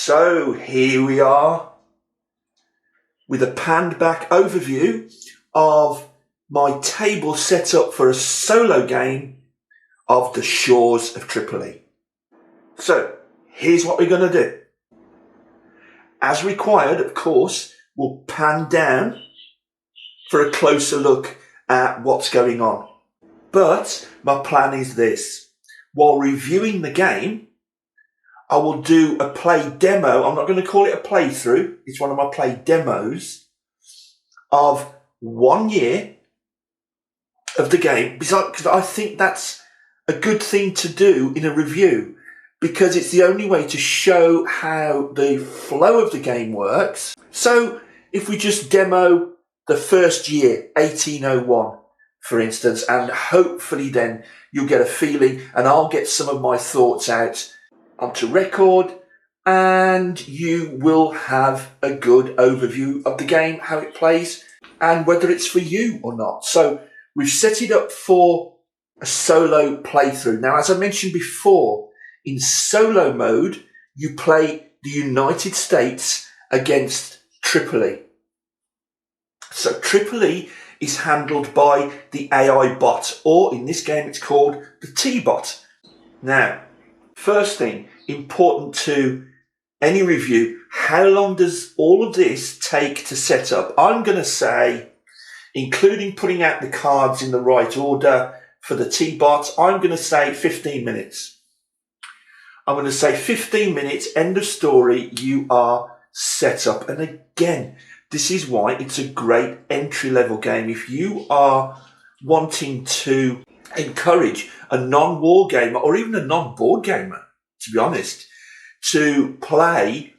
So here we are with a panned back overview of my table set up for a solo game of the shores of Tripoli. So here's what we're going to do. As required, of course, we'll pan down for a closer look at what's going on. But my plan is this. While reviewing the game, I will do a play demo. I'm not going to call it a playthrough. It's one of my play demos of 1 year of the game. Because I think that's a good thing to do in a review, because it's the only way to show how the flow of the game works. So if we just demo the first year, 1801, for instance, and hopefully then you'll get a feeling and I'll get some of my thoughts out onto record, and you will have a good overview of the game, how it plays, and whether it's for you or not. So we've set it up for a solo playthrough. Now, as I mentioned before, in solo mode, you play the United States against Tripoli. So Tripoli is handled by the AI bot, or in this game it's called the T-bot. Now, first thing, important to any review, how long does all of this take to set up? I'm going to say, including putting out the cards in the right order for the T-bot, I'm going to say 15 minutes. I'm going to say 15 minutes, end of story, you are set up. And again, this is why it's a great entry-level game. If you are wanting to encourage a non-war gamer or even a non-board gamer, to be honest, to play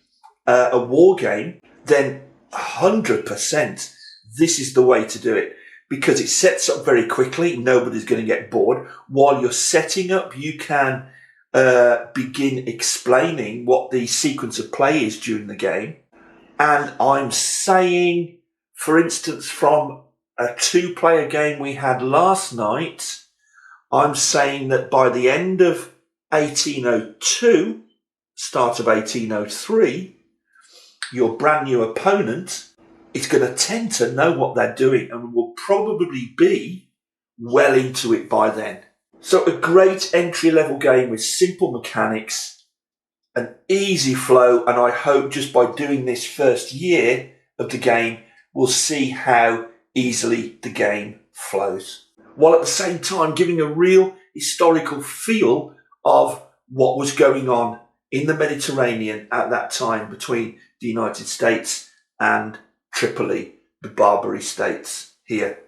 a war game, then 100% this is the way to do it, because it sets up very quickly. Nobody's going to get bored. While you're setting up, you can begin explaining what the sequence of play is during the game. And I'm saying, for instance, from a 2-player game we had last night, I'm saying that by the end of 1802, start of 1803, your brand new opponent is going to tend to know what they're doing and will probably be well into it by then. So a great entry-level game with simple mechanics, an easy flow, and I hope just by doing this first year of the game, we'll see how easily the game flows, while at the same time giving a real historical feel of what was going on in the Mediterranean at that time between the United States and Tripoli, the Barbary states here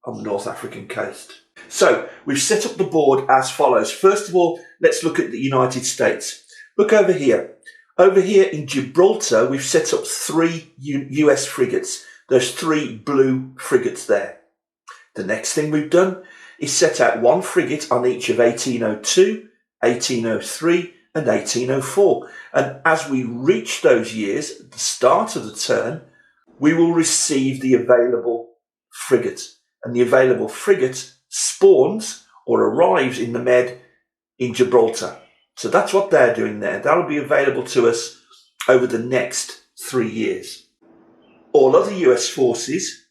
on the North African coast. So we've set up the board as follows. First of all, let's look at the United States. Look over here. Over here in Gibraltar, we've set up 3 US frigates. There's 3 blue frigates there. The next thing we've done is set out 1 frigate on each of 1802, 1803 and 1804. And as we reach those years, at the start of the turn, we will receive the available frigate. And the available frigate spawns or arrives in the Med in Gibraltar. So that's what they're doing there. That'll be available to us over the next 3 years. All other US forces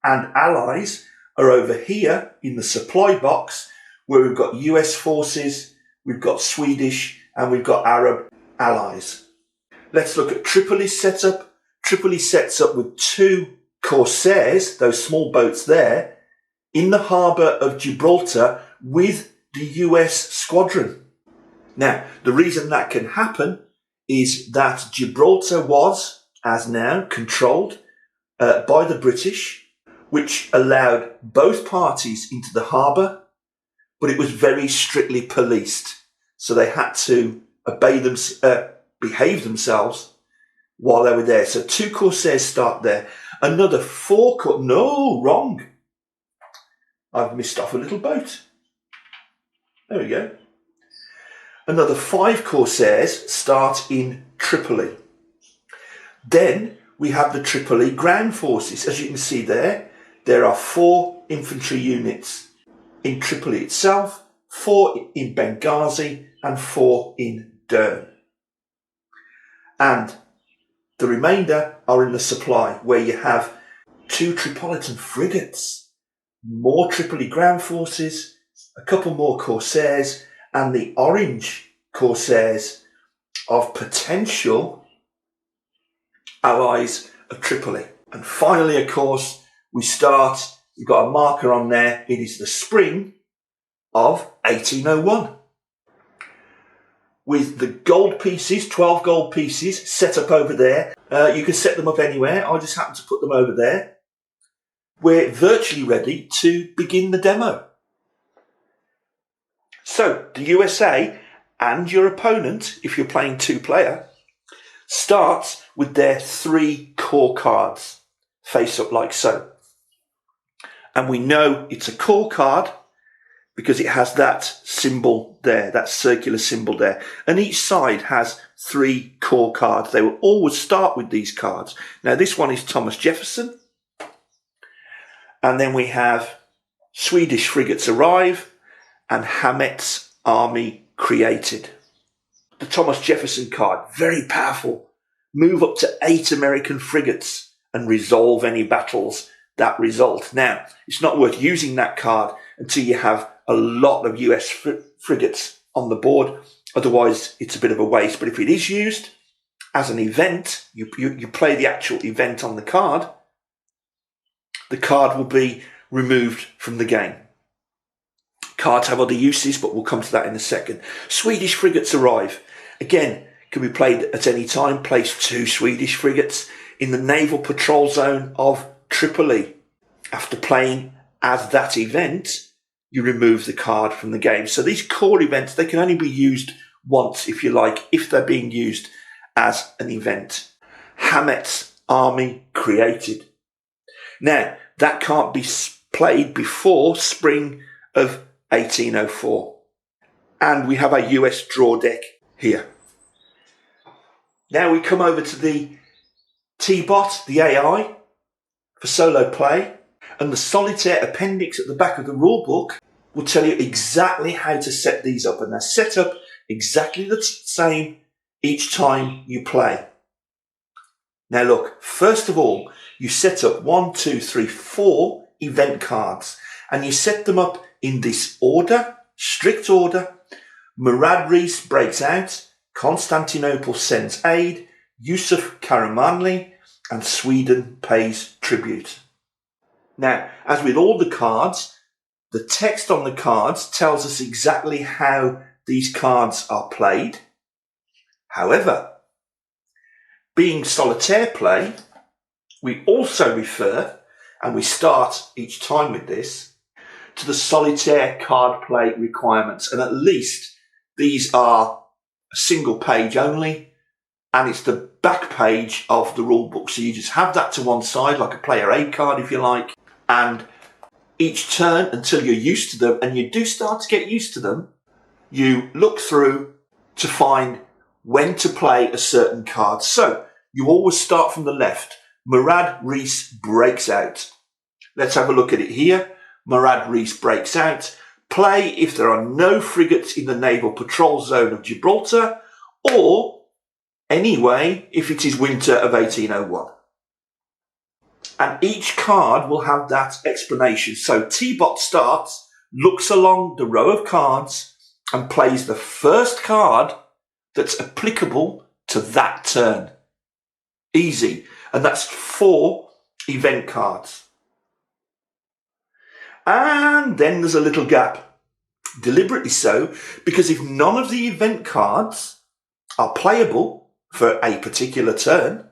and allies are over here in the supply box, where we've got US forces, we've got Swedish, and we've got Arab allies. Let's look at Tripoli's setup. Tripoli sets up with 2 corsairs, those small boats there, in the harbour of Gibraltar with the US squadron. Now, the reason that can happen is that Gibraltar was, as now, controlled by the British, which allowed both parties into the harbour, but it was very strictly policed. So they had to behave themselves while they were there. So 2 corsairs start there. Another 4 no, wrong. I've missed off a little boat. There we go. Another 5 corsairs start in Tripoli. Then we have the Tripoli ground forces. As you can see there are 4 infantry units in Tripoli itself, 4 in Benghazi and 4 in Dern. And the remainder are in the supply, where you have 2 Tripolitan frigates, more Tripoli ground forces, a couple more Corsairs, and the orange Corsairs of potential allies of Tripoli. And finally, of course, we've got a marker on there. It is the spring of 1801. With the gold pieces, 12 gold pieces, set up over there. You can set them up anywhere. I just happen to put them over there. We're virtually ready to begin the demo. So, the USA and your opponent, if you're playing 2-player, starts with their 3 core cards, face up like so. And we know it's a core card because it has that symbol there, that circular symbol there. And each side has 3 core cards. They will always start with these cards. Now, this one is Thomas Jefferson. And then we have Swedish frigates arrive and Hamet's army created. The Thomas Jefferson card, very powerful. Move up to 8 American frigates and resolve any battles that result. Now, it's not worth using that card until you have a lot of US frigates on the board. Otherwise, it's a bit of a waste. But if it is used as an event, you play the actual event on the card will be removed from the game. Cards have other uses, but we'll come to that in a second. Swedish frigates arrive. Again, can be played at any time. Place 2 Swedish frigates in the naval patrol zone of Tripoli. After playing as that event, you remove the card from the game. So these core events, they can only be used once, if you like, if they're being used as an event. Hamet's army created. Now, that can't be played before spring of 1804. And we have a US draw deck here. Now we come over to the T-Bot, the AI, for solo play. And the solitaire appendix at the back of the rulebook will tell you exactly how to set these up. And they're set up exactly the same each time you play. Now look, first of all, you set up 1, 2, 3, 4 event cards. And you set them up in this order, strict order. Murad Reis breaks out, Constantinople sends aid, Yusuf Karamanli, and Sweden pays tribute. Now, as with all the cards, the text on the cards tells us exactly how these cards are played. However, being solitaire play, we also refer, and we start each time with this, to the solitaire card play requirements. And at least these are a single page only, and it's the back page of the rule book. So you just have that to one side, like a player aid card, if you like. And each turn, until you're used to them, and you do start to get used to them, you look through to find when to play a certain card. So you always start from the left. Murad Reis breaks out. Let's have a look at it here. Murad Reis breaks out. Play if there are no frigates in the naval patrol zone of Gibraltar, or anyway if it is winter of 1801. And each card will have that explanation. So T-Bot starts, looks along the row of cards, and plays the first card that's applicable to that turn. Easy. And that's 4 event cards. And then there's a little gap. Deliberately so, because if none of the event cards are playable for a particular turn,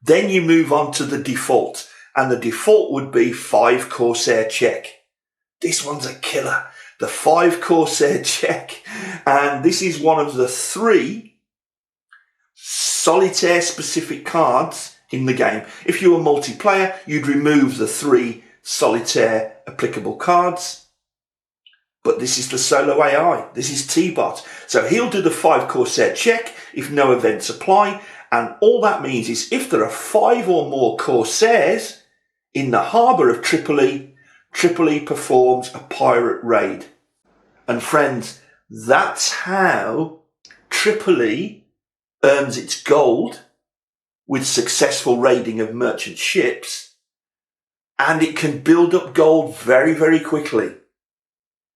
then you move on to the default. And the default would be 5 Corsair check. This one's a killer. The 5 Corsair check. And this is one of the 3 solitaire specific cards in the game. If you were multiplayer, you'd remove the 3 solitaire applicable cards. But this is the solo AI. This is T-Bot. So he'll do the 5 Corsair check if no events apply. And all that means is if there are 5 or more Corsairs in the harbour of Tripoli, Tripoli performs a pirate raid. And friends, that's how Tripoli earns its gold with successful raiding of merchant ships, and it can build up gold very, very quickly.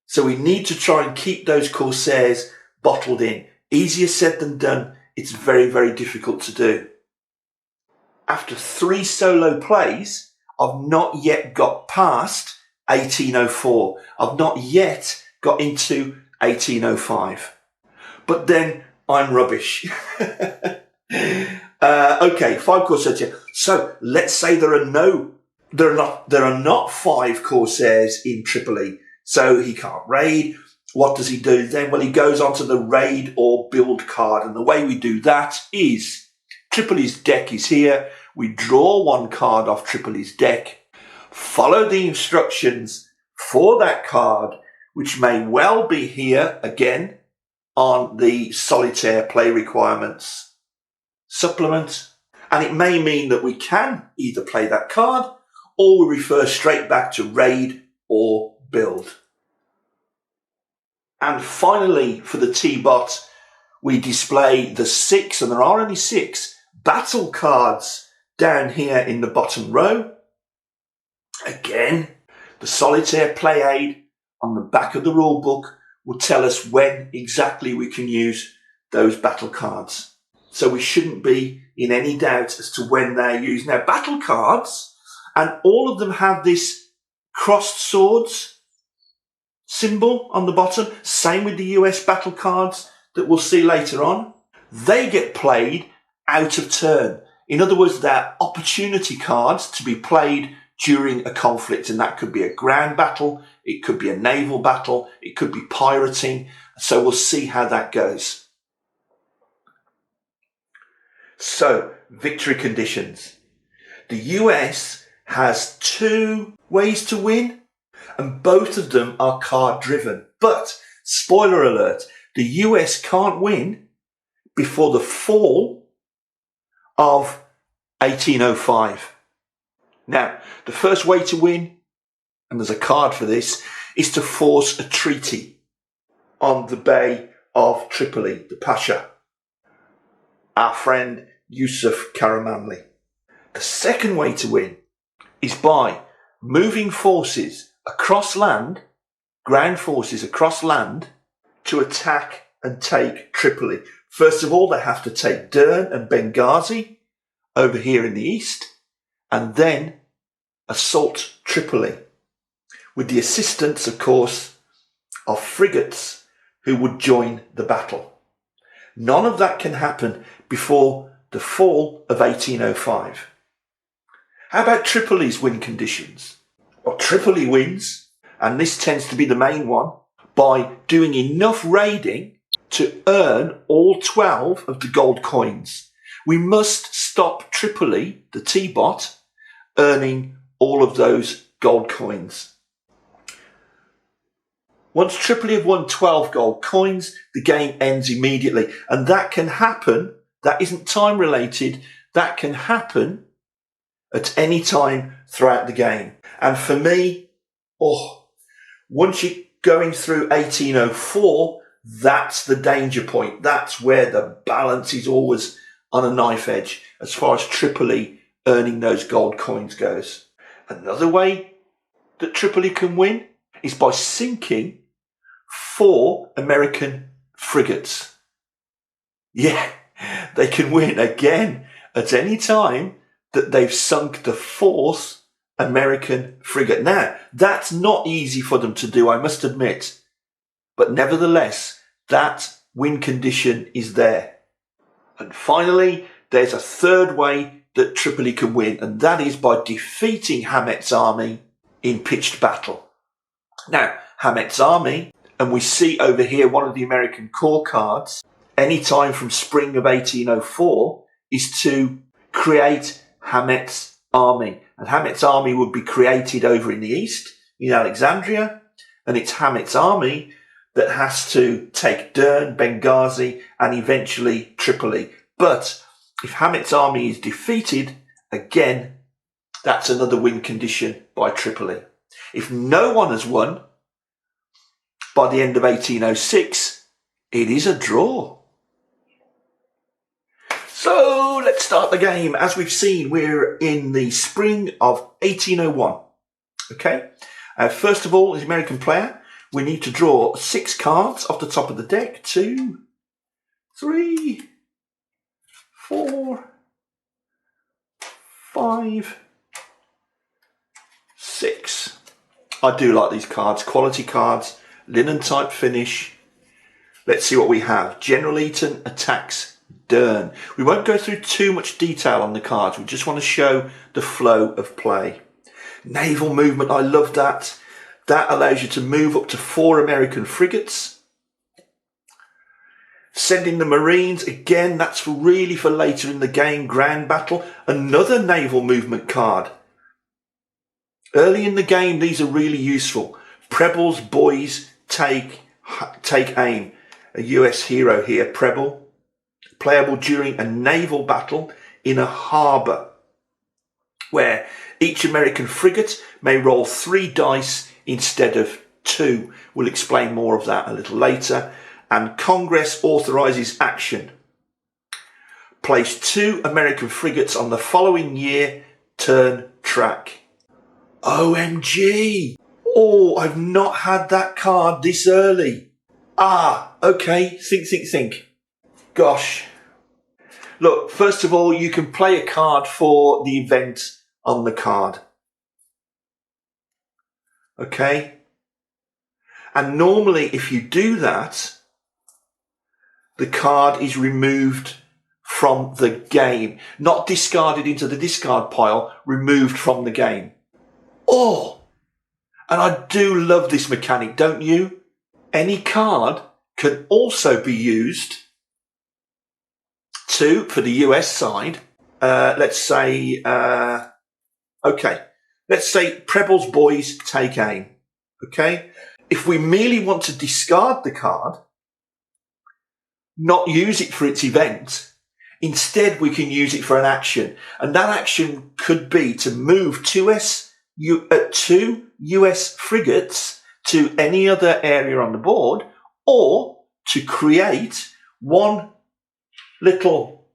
So we need to try and keep those corsairs bottled in. Easier said than done. It's very, very difficult to do. After 3 solo plays, I've not yet got past 1804. I've not yet got into 1805. But then I'm rubbish. Okay, 5 corsairs here. So let's say there are not 5 corsairs in Tripoli. So he can't raid. What does he do then? Well, he goes onto the raid or build card. And the way we do that is Tripoli's deck is here. We draw 1 card off Tripoli's deck, follow the instructions for that card, which may well be here again on the solitaire play requirements supplement. And it may mean that we can either play that card or we refer straight back to raid or build. And finally, for the T-bot, we display the 6, and there are only 6, battle cards down here in the bottom row. Again, the solitaire play aid on the back of the rule book will tell us when exactly we can use those battle cards. So we shouldn't be in any doubt as to when they're used. Now, battle cards, and all of them have this crossed swords symbol on the bottom. Same with the US battle cards that we'll see later on. They get played out of turn. In other words, they're opportunity cards to be played during a conflict, and that could be a ground battle, it could be a naval battle, it could be pirating. So we'll see how that goes. So, victory conditions. The US has 2 ways to win, and both of them are card driven. But, spoiler alert, the US can't win before the fall of 1805. Now, the first way to win, and there's a card for this, is to force a treaty on the Bay of Tripoli, the Pasha, our friend Yusuf Karamanli. The second way to win is by moving forces across land, ground forces across land, to attack and take Tripoli. First of all, they have to take Dern and Benghazi over here in the east, and then assault Tripoli with the assistance, of course, of frigates who would join the battle. None of that can happen before the fall of 1805. How about Tripoli's win conditions? Well, Tripoli wins, and this tends to be the main one, by doing enough raiding to earn all 12 of the gold coins. We must stop Tripoli, the T-bot, earning all of those gold coins. Once Tripoli have won 12 gold coins, the game ends immediately. And that can happen, that isn't time related, that can happen at any time throughout the game. And for me, once you're going through 1804, that's the danger point. That's where the balance is always on a knife edge as far as Tripoli earning those gold coins goes. Another way that Tripoli can win is by sinking 4 American frigates. Yeah, they can win again at any time that they've sunk the 4th American frigate. Now, that's not easy for them to do, I must admit. But nevertheless, that win condition is there. And finally, there's a third way that Tripoli can win, and that is by defeating Hamet's army in pitched battle. Now, Hamet's army, and we see over here one of the American core cards, any time from spring of 1804, is to create Hamet's army. And Hamet's army would be created over in the east, in Alexandria, and it's Hamet's army that has to take Dern, Benghazi, and eventually Tripoli. But if Hamet's army is defeated, again, that's another win condition by Tripoli. If no one has won by the end of 1806, it is a draw. So let's start the game. As we've seen, we're in the spring of 1801. Okay. First of all, as American player, we need to draw 6 cards off the top of the deck. 2, 3, 4, 5, 6. I do like these cards. Quality cards, linen type finish. Let's see what we have. General Eaton attacks Dern. We won't go through too much detail on the cards. We just want to show the flow of play. Naval movement, I love that. That allows you to move up to 4 American frigates. Sending the Marines, again, that's really for later in the game, ground battle. Another naval movement card. Early in the game, these are really useful. Preble's boys take aim. A US hero here, Preble. Playable during a naval battle in a harbour, where each American frigate may roll 3 dice instead of 2. We'll explain more of that a little later. And Congress authorises action. Place 2 American frigates on the following year turn track. OMG! Oh, I've not had that card this early. Ah, okay, think. Gosh. Look, first of all, you can play a card for the event on the card. Okay? And normally, if you do that, the card is removed from the game. Not discarded into the discard pile, removed from the game. Oh! And I do love this mechanic, don't you? Any card can also be used for the US side, let's say, let's say Preble's boys take aim, okay? If we merely want to discard the card, not use it for its event, instead we can use it for an action. And that action could be to move 2 US frigates to any other area on the board, or to create 1 little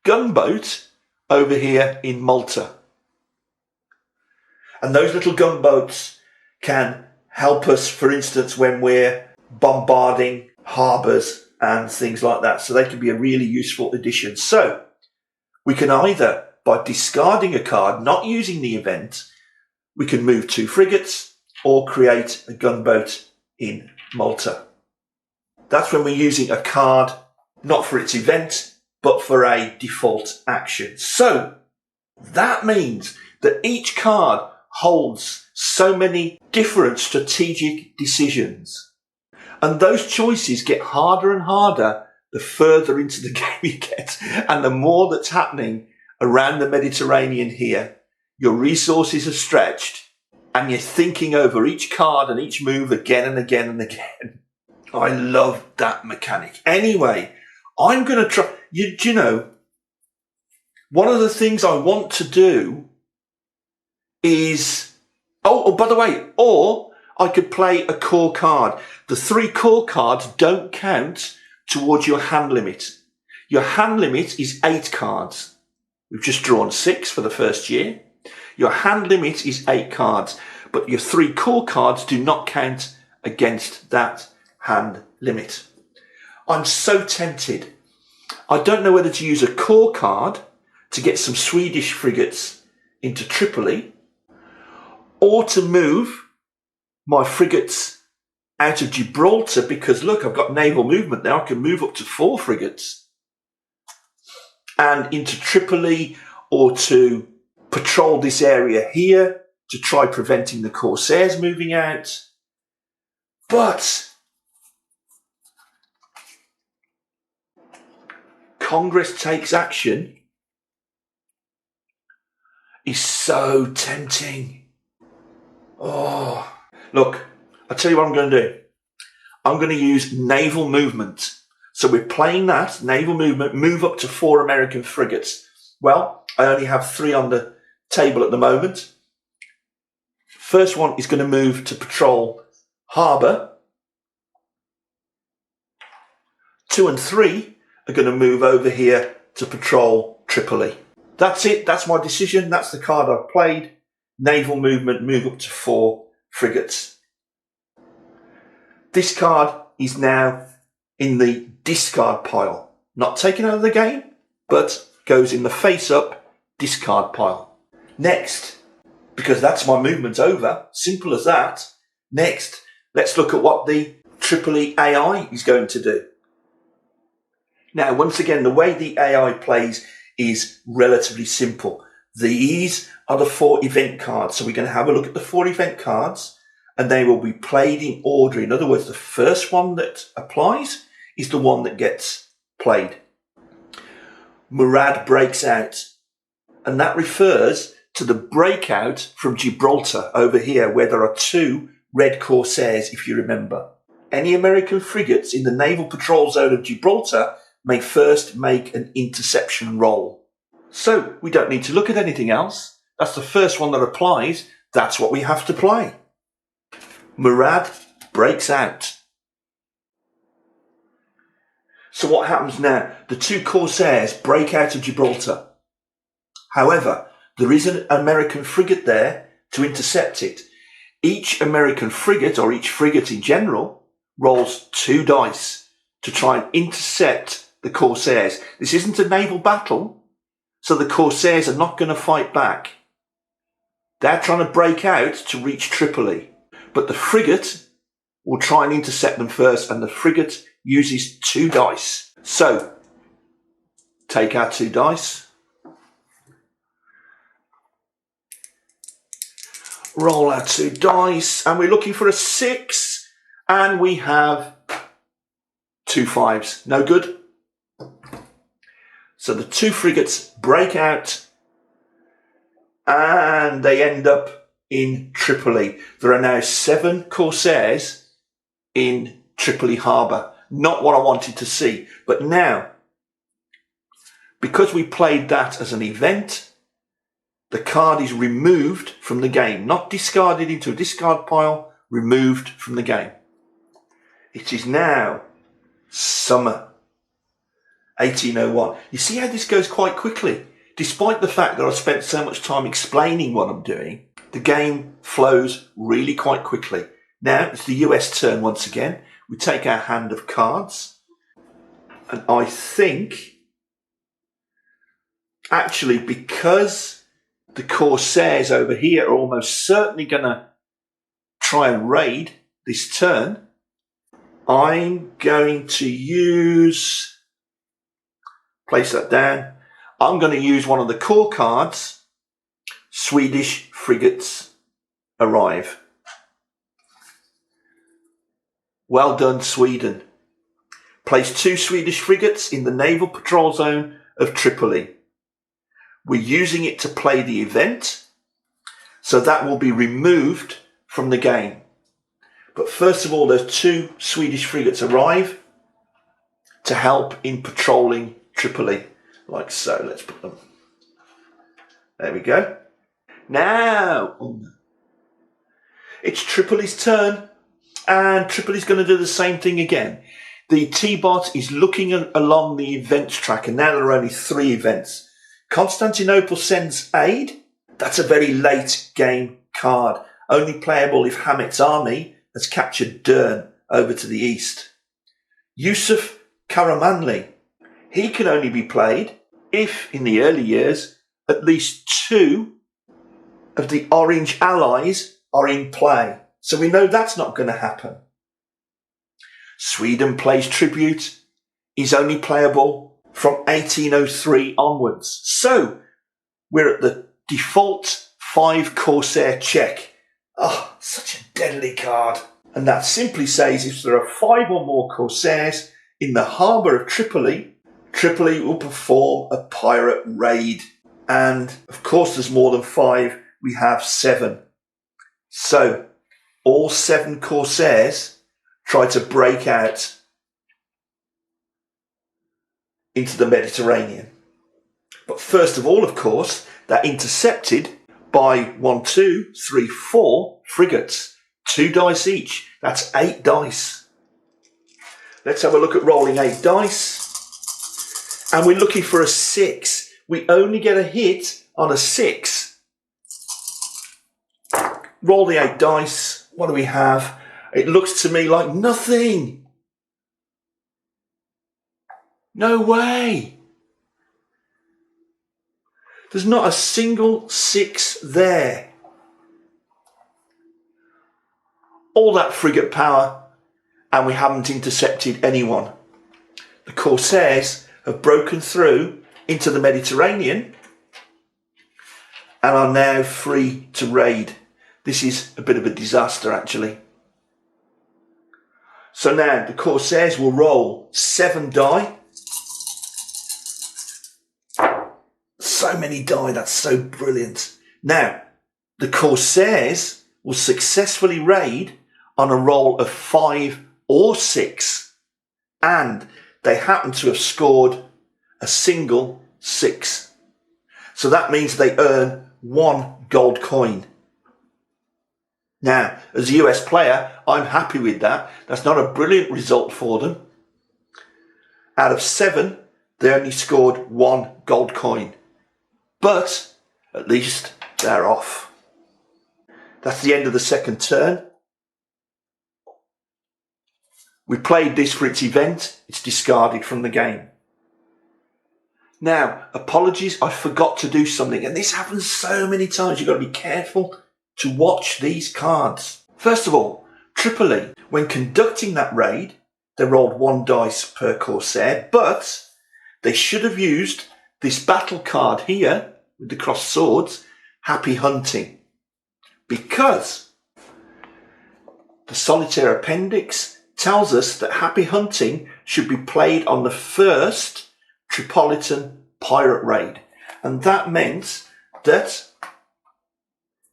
gunboat over here in Malta. And those little gunboats can help us, for instance, when we're bombarding harbours and things like that. So they can be a really useful addition. So we can either, by discarding a card, not using the event, we can move 2 frigates or create a gunboat in Malta. That's when we're using a card not for its event, but for a default action. So that means that each card holds so many different strategic decisions. And those choices get harder and harder the further into the game you get. And the more that's happening around the Mediterranean here, your resources are stretched and you're thinking over each card and each move again and again and again. I love that mechanic. Anyway, I'm going to try, you know, one of the things I want to do is, by the way, or I could play a core card. The 3 core cards don't count towards your hand limit. Your hand limit is 8 cards. We've just drawn 6 for the first year. Your hand limit is 8 cards, but your 3 core cards do not count against that hand limit. I'm so tempted. I don't know whether to use a core card to get some Swedish frigates into Tripoli, or to move my frigates out of Gibraltar, because look, I've got naval movement now. I can move up to 4 frigates and into Tripoli, or to patrol this area here to try preventing the Corsairs moving out. But Congress takes action is so tempting. Oh, look, I'll tell you what I'm going to do. I'm going to use naval movement. So we're playing that, naval movement, move up to 4 American frigates. Well, I only have 3 on the table at the moment. First one is going to move to patrol harbour. 2 and 3 are going to move over here to patrol Tripoli. That's it. That's my decision. That's the card I've played. Naval movement, move up to 4 frigates. This card is now in the discard pile. Not taken out of the game, but goes in the face-up discard pile. Next, because that's my movement over, simple as that. Next, let's look at what the Tripoli AI is going to do. Now, once again, the way the AI plays is relatively simple. These are the 4 event cards. So we're going to have a look at the 4 event cards, and they will be played in order. In other words, the first one that applies is the one that gets played. Murad breaks out, and that refers to the breakout from Gibraltar over here, where there are 2 red corsairs, if you remember. Any American frigates in the naval patrol zone of Gibraltar may first make an interception roll. So we don't need to look at anything else. That's the first one that applies. That's what we have to play. Murad breaks out. So what happens now? The 2 corsairs break out of Gibraltar. However, there is an American frigate there to intercept it. Each American frigate, or each frigate in general, rolls 2 dice to try and intercept the corsairs. This isn't a naval battle, so the corsairs are not going to fight back. They're trying to break out to reach Tripoli, but the frigate will try and intercept them first, and the frigate uses 2 dice. So, take our 2 dice, roll our 2 dice, and we're looking for a 6, and we have 2 5s. No good. So the 2 frigates break out, and they end up in Tripoli. There are now 7 corsairs in Tripoli harbour. Not what I wanted to see. But now, because we played that as an event, the card is removed from the game. Not discarded into a discard pile, removed from the game. It is now summer 1801. You see how this goes quite quickly? Despite the fact that I've spent so much time explaining what I'm doing, the game flows really quite quickly. Now it's the US turn once again. We take our hand of cards, and I think, actually, because the corsairs over here are almost certainly going to try and raid this turn, I'm going to use, place that down, I'm going to use one of the core cards, Swedish frigates arrive. Well done, Sweden. Place 2 Swedish frigates in the naval patrol zone of Tripoli. We're using it to play the event, so that will be removed from the game. But first of all, those 2 Swedish frigates arrive to help in patrolling Tripoli, like so. Let's put them. There we go. Now, it's Tripoli's turn, and Tripoli's going to do the same thing again. The T-bot is looking along the events track, and now there are only 3 events. Constantinople sends aid. That's a very late game card, only playable if Hamet's army has captured Dern over to the east. Yusuf Karamanli, he can only be played if, in the early years, at least 2 of the Orange allies are in play. So we know that's not going to happen. Sweden plays tribute, is only playable from 1803 onwards. So we're at the default 5 Corsair check. Oh, such a deadly card. And that simply says if there are 5 or more Corsairs in the harbour of Tripoli, Tripoli will perform a pirate raid. And of course there's more than 5, we have 7. So all 7 Corsairs try to break out into the Mediterranean. But first of all, of course, they're intercepted by 1, 2, 3, 4 frigates. 2 dice each. That's 8 dice. Let's have a look at rolling 8 dice. And we're looking for a 6. We only get a hit on a 6. Roll the 8 dice. What do we have? It looks to me like nothing. No way. There's not a single 6 there. All that frigate power, and we haven't intercepted anyone. The Corsairs have broken through into the Mediterranean and are now free to raid. This is a bit of a disaster, actually. So now the Corsairs will roll 7 die. So many die, that's so brilliant. Now, the Corsairs will successfully raid on a roll of 5 or 6, and they happen to have scored a single 6. So that means they earn 1 gold coin. Now, as a US player, I'm happy with that. That's not a brilliant result for them. Out of 7, they only scored 1 gold coin. But at least they're off. That's the end of the second turn. We played this for its event. It's discarded from the game. Now, apologies, I forgot to do something. And this happens so many times. You've got to be careful to watch these cards. First of all, Tripoli, when conducting that raid, they rolled 1 dice per Corsair, but they should have used this battle card here with the crossed swords, Happy Hunting, because the solitaire appendix tells us that Happy Hunting should be played on the first Tripolitan pirate raid. And that meant that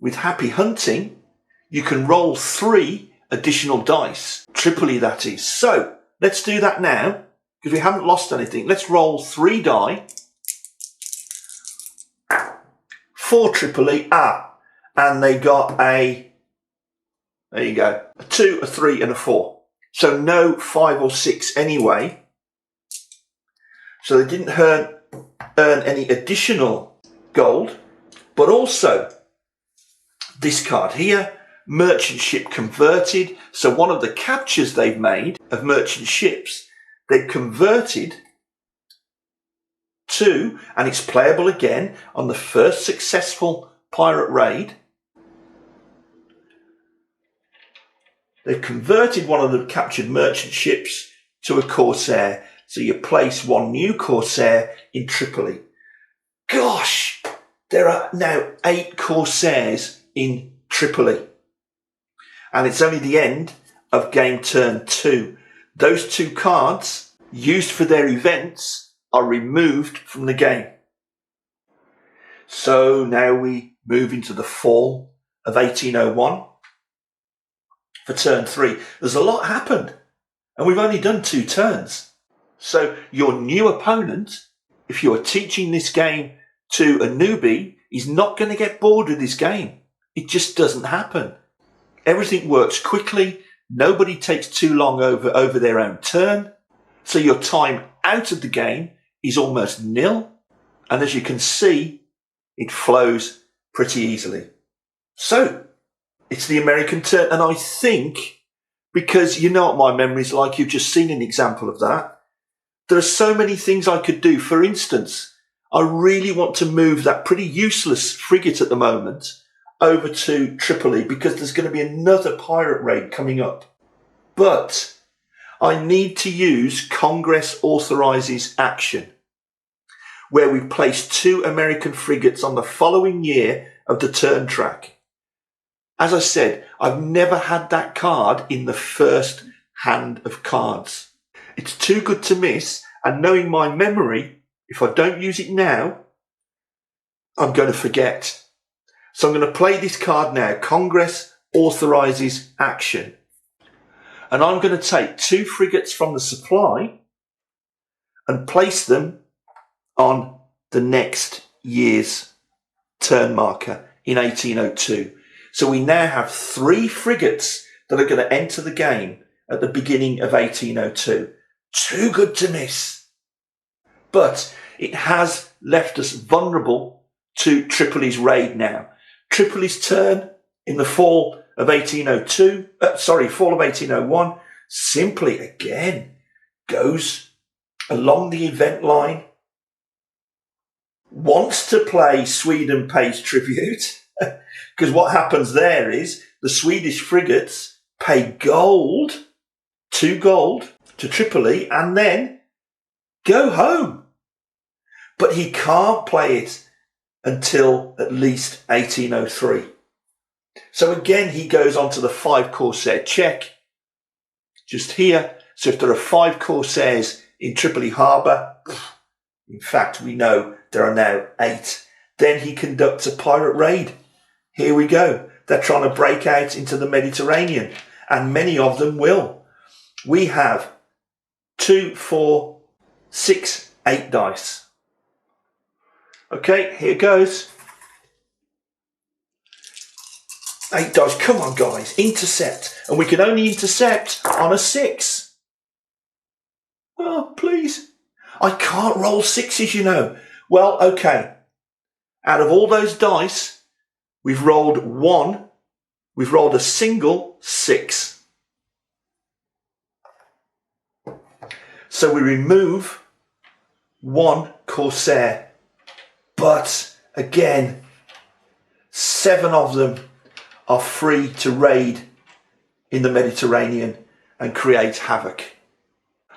with Happy Hunting, you can roll 3 additional dice. Tripoli, that is. So let's do that now, because we haven't lost anything. Let's roll 3 die for Tripoli. And they got a, there you go, a 2, a 3 and a 4. So no 5 or 6 anyway. So they didn't earn any additional gold, but also this card here, merchant ship converted. So one of the captures they've made of merchant ships, they've converted to, and it's playable again on the first successful pirate raid. They've converted one of the captured merchant ships to a Corsair. So you place 1 new Corsair in Tripoli. Gosh, there are now 8 Corsairs in Tripoli. And it's only the end of game turn 2. Those 2 cards used for their events are removed from the game. So now we move into the fall of 1801 for turn 3. There's a lot happened, and we've only done 2 turns. So your new opponent, if you are teaching this game to a newbie, is not going to get bored with this game. It just doesn't happen. Everything works quickly. Nobody takes too long over their own turn. So your time out of the game is almost nil. And as you can see, it flows pretty easily. So it's the American turn. And I think, because you know what my memory's like, you've just seen an example of that. There are so many things I could do. For instance, I really want to move that pretty useless frigate at the moment over to Tripoli, because there's going to be another pirate raid coming up. But I need to use Congress Authorizes Action, where we place 2 American frigates on the following year of the turn track. As I said, I've never had that card in the first hand of cards. It's too good to miss, and knowing my memory, if I don't use it now, I'm going to forget. So I'm going to play this card now, Congress Authorizes Action. And I'm going to take 2 frigates from the supply and place them on the next year's turn marker in 1802. So we now have 3 frigates that are going to enter the game at the beginning of 1802. Too good to miss. but it has left us vulnerable to Tripoli's raid now. Tripoli's turn in the fall of 1801, simply again goes along the event line, wants to play Sweden pays tribute, because what happens there is the Swedish frigates pay gold, 2 gold, to Tripoli and then go home. But he can't play it until at least 1803. So again, he goes on to the 5 Corsair check, just here. So if there are 5 Corsairs in Tripoli harbour, in fact, we know there are now 8. Then he conducts a pirate raid. Here we go. They're trying to break out into the Mediterranean, and many of them will. We have 2, 4, 6, 8 dice. Okay, here goes. 8 dice. Come on, guys. Intercept. And we can only intercept on a 6. Oh, please. I can't roll 6s, you know. Well, okay. Out of all those dice, we've rolled 1. We've rolled a single 6. So we remove 1 Corsair. But again, 7 of them are free to raid in the Mediterranean and create havoc.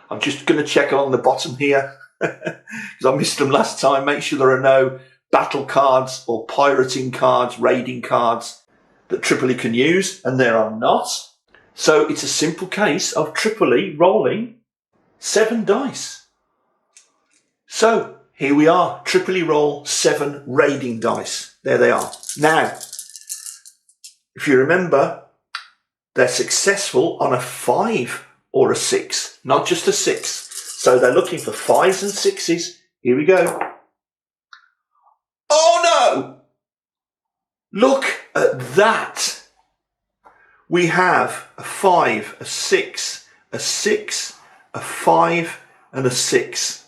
I'm just going to check along the bottom here because I missed them last time. Make sure there are no battle cards or pirating cards, raiding cards that Tripoli can use, and there are not. So it's a simple case of Tripoli rolling 7 dice. So here we are. Tripoli roll 7 raiding dice. There they are. Now, if you remember, they're successful on a 5 or a 6, not just a 6. So they're looking for 5s and 6s. Here we go. Oh no! Look at that. We have a 5, a 6, a 6, a 5 and a 6.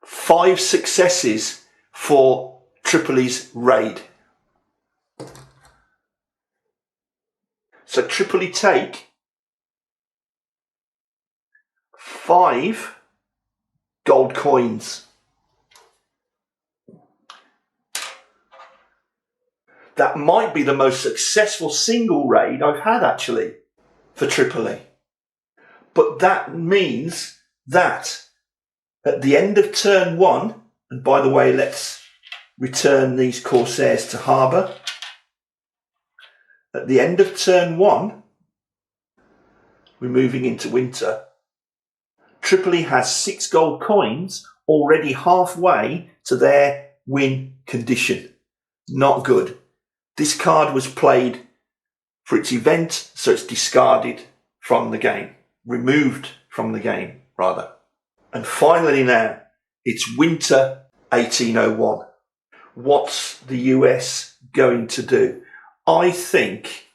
5 successes for Tripoli's raid. So Tripoli take 5 gold coins. That might be the most successful single raid I've had actually for Tripoli. But that means that at the end of turn 1, and by the way, let's return these Corsairs to harbour. At the end of turn 1, we're moving into winter. Tripoli has 6 gold coins already halfway to their win condition. Not good. This card was played for its event, so it's discarded from the game. Removed from the game, rather. And finally now, it's winter 1801. What's the US going to do? I think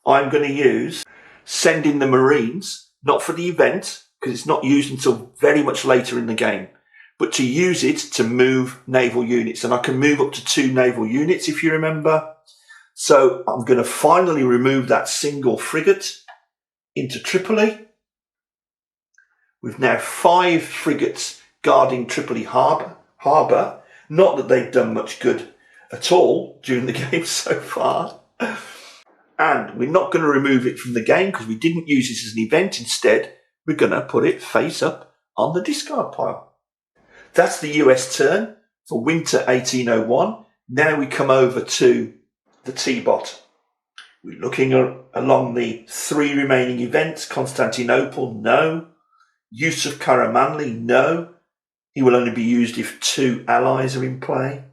I'm going to use sending the Marines, not for the event, because it's not used until very much later in the game, but to use it to move naval units. And I can move up to 2 naval units, if you remember. So I'm going to finally remove that single frigate into Tripoli. We've now 5 frigates guarding Tripoli harbour. Not that they've done much good at all during the game so far. And we're not going to remove it from the game because we didn't use this as an event. Instead, we're going to put it face up on the discard pile. That's the US turn for winter 1801. Now we come over to the T-bot. We're looking along the 3 remaining events. Constantinople, no. Yusuf Karamanli, no. He will only be used if 2 allies are in play.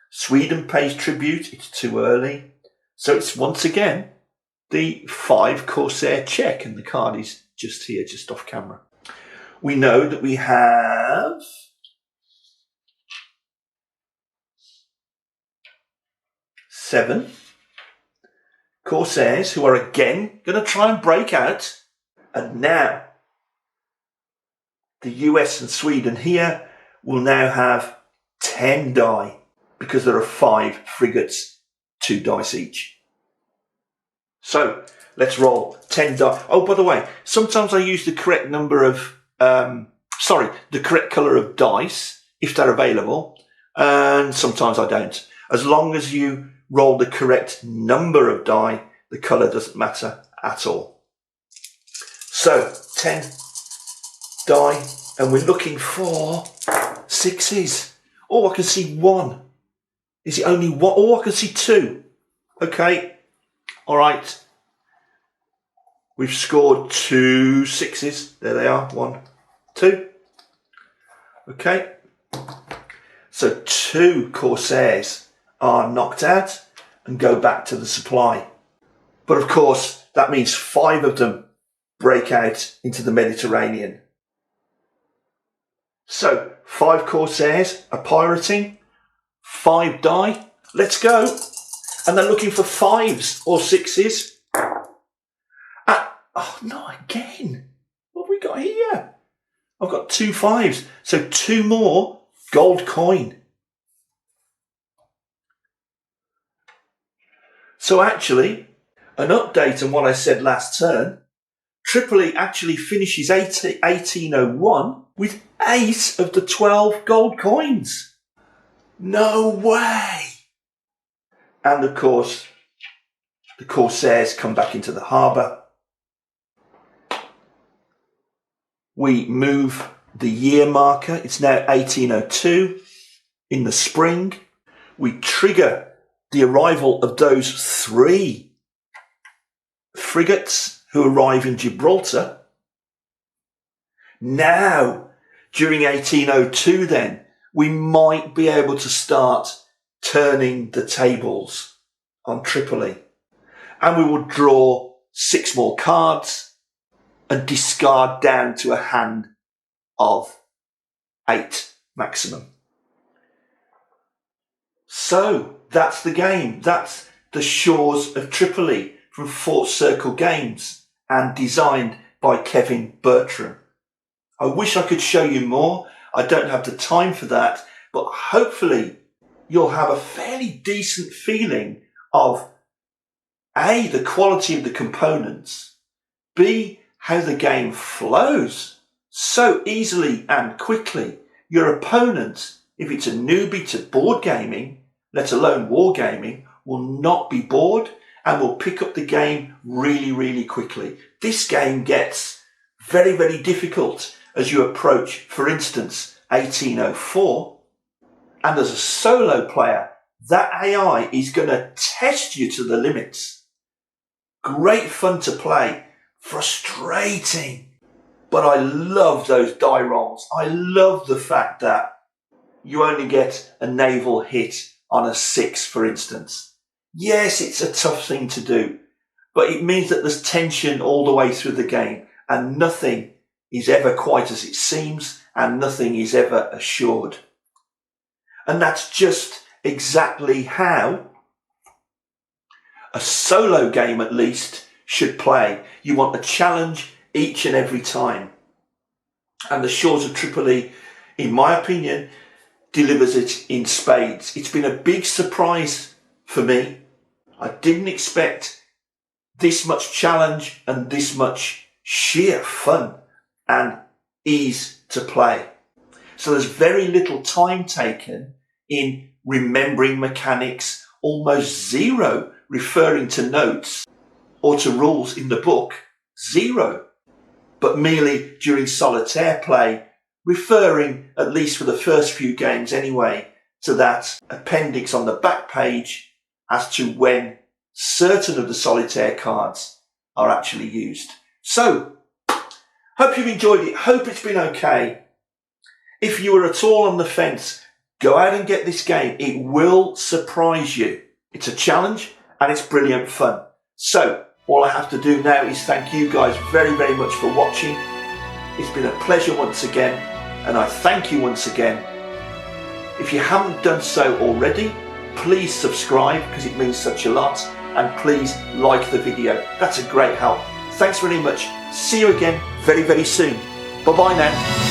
Sweden pays tribute, it's too early. So it's once again the 5 Corsair check, and the card is just here, just off camera. We know that we have 7 Corsairs who are again going to try and break out. And now the US and Sweden here will now have 10 die because there are 5 frigates, 2 dice each. So let's roll 10 die. Oh, by the way, sometimes I use the correct number of, the correct colour of dice if they're available, and sometimes I don't. As long as you roll the correct number of die, the colour doesn't matter at all. So 10 die, and we're looking for 6s. Oh, I can see 1. Is it only 1? Oh, I can see 2. Okay. All right. We've scored 2 6s. There they are. 1, 2. Okay. So 2 Corsairs are knocked out and go back to the supply. But of course, that means 5 of them break out into the Mediterranean. So 5 Corsairs are pirating, 5 die. Let's go. And they're looking for 5s or 6s. Oh, not again. What have we got here? I've got 2 5s. So 2 more gold coin. So actually, an update on what I said last turn. Tripoli actually finishes 1801 with 8 of the 12 gold coins. No way! And of course, the Corsairs come back into the harbour. We move the year marker. It's now 1802 in the spring. We trigger the arrival of those 3 frigates who arrive in Gibraltar. Now, during 1802 then, we might be able to start turning the tables on Tripoli. And we will draw 6 more cards and discard down to a hand of 8 maximum. So that's the game. That's the Shores of Tripoli from Fort Circle Games and designed by Kevin Bertram. I wish I could show you more. I don't have the time for that, but hopefully you'll have a fairly decent feeling of A, the quality of the components, B, how the game flows so easily and quickly. Your opponent, if it's a newbie to board gaming, let alone wargaming, will not be bored and will pick up the game really, really quickly. This game gets very, very difficult as you approach, for instance, 1804. And as a solo player, that AI is going to test you to the limits. Great fun to play, frustrating. But I love those die rolls. I love the fact that you only get a naval hit on a 6, for instance. Yes, it's a tough thing to do, but it means that there's tension all the way through the game and nothing is ever quite as it seems and nothing is ever assured. And that's just exactly how a solo game, at least, should play. You want a challenge each and every time. And the Shores of Tripoli, in my opinion, delivers it in spades. It's been a big surprise for me. I didn't expect this much challenge and this much sheer fun and ease to play. So there's very little time taken in remembering mechanics, almost 0 referring to notes or to rules in the book, 0. But merely during solitaire play, referring, at least for the first few games anyway, to that appendix on the back page as to when certain of the solitaire cards are actually used. So, hope you've enjoyed it. Hope it's been okay. If you were at all on the fence, go out and get this game. It will surprise you. It's a challenge and it's brilliant fun. So, all I have to do now is thank you guys very, very much for watching. It's been a pleasure once again, and I thank you once again. If you haven't done so already, please subscribe because it means such a lot, and please like the video. That's a great help. Thanks very much. See you again very, very soon. Bye-bye now.